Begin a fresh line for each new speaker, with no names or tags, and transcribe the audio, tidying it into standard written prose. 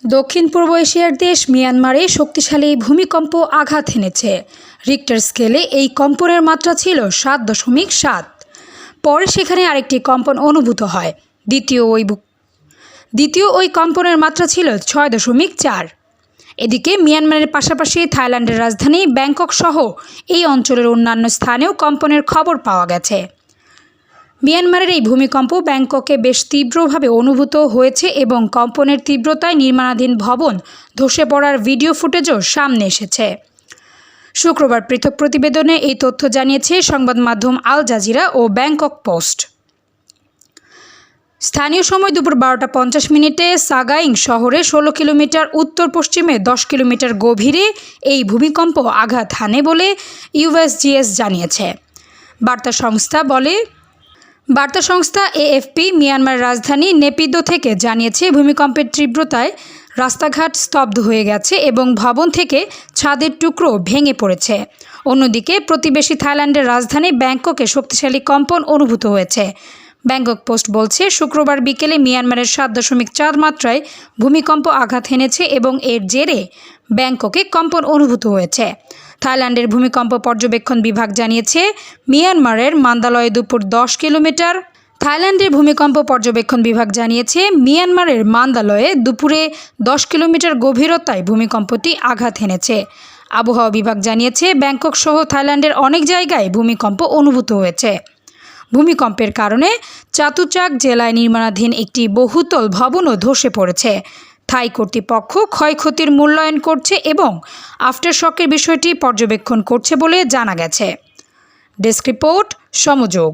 দক্ষিণ পূর্ব এশিয়ার দেশ মিয়ানমারে শক্তিশালী ভূমিকম্প আঘাত এনেছে। রিক্টার স্কেলে এই কম্পনের মাত্রা ছিল 7.7। পরে সেখানে আরেকটি কম্পন অনুভূত হয়। দ্বিতীয় ওই কম্পনের মাত্রা ছিল 6.4। এদিকে মিয়ানমারের পাশাপাশি থাইল্যান্ডের রাজধানী ব্যাংকক সহ এই অঞ্চলের অন্যান্য স্থানেও কম্পনের খবর পাওয়া গেছে। মিয়ানমারের এই ভূমিকম্প ব্যাংককে বেশ তীব্রভাবে অনুভূত হয়েছে এবং কম্পনের তীব্রতায় নির্মাণাধীন ভবন ধসে পড়ার ভিডিও ফুটেজও সামনে এসেছে। শুক্রবার পৃথক প্রতিবেদনে এই তথ্য জানিয়েছে সংবাদ মাধ্যম আল জাজিরা ও ব্যাংকক পোস্ট। স্থানীয় সময় দুপুর 12টা 50 সাগাইং শহরে 16 কিলোমিটার উত্তর পশ্চিমে 10 কিলোমিটার গভীরে এই ভূমিকম্প আঘাত হানে বলে ইউএসজিএস জানিয়েছে। বার্তা সংস্থা এএফপি মিয়ানমারের রাজধানী নেপিদো থেকে জানিয়েছে, ভূমিকম্পের তীব্রতায় রাস্তাঘাট স্তব্ধ হয়ে গেছে এবং ভবন থেকে ছাদের টুকরো ভেঙে পড়েছে। অন্যদিকে প্রতিবেশী থাইল্যান্ডের রাজধানী ব্যাংককে শক্তিশালী কম্পন অনুভূত হয়েছে। ব্যাংকক পোস্ট বলছে, শুক্রবার বিকেলে মিয়ানমারের 7.4 মাত্রায় ভূমিকম্প আঘাত হেনেছে এবং এর জেরে ব্যাংককে কম্পন অনুভূত হয়েছে। থাইল্যান্ডের ভূমিকম্প পর্যবেক্ষণ বিভাগ জানিয়েছে, মিয়ানমারের মান্দালয়ে দুপুর 10 কিলোমিটার। থাইল্যান্ডের ভূমিকম্প পর্যবেক্ষণ বিভাগ জানিয়েছে, মিয়ানমারের মান্দালয়ে দুপুরে 10 কিলোমিটার গভীরতায় ভূমিকম্পটি আঘাত হেনেছে। আবহাওয়া বিভাগ জানিয়েছে, ব্যাংকক সহ থাইল্যান্ডের অনেক জায়গায় ভূমিকম্প অনুভূত হয়েছে। ভূমিকম্পের কারণে চাতুচাক জেলায় নির্মাণাধীন একটি বহুতল ভবনও ধসে পড়েছে। থাই কর্তৃপক্ষ ক্ষয়ক্ষতির মূল্যায়ন করছে এবং আফটারশকের বিষয়টি পর্যবেক্ষণ করছে বলে জানা গেছে। Desk report, সমযোগ।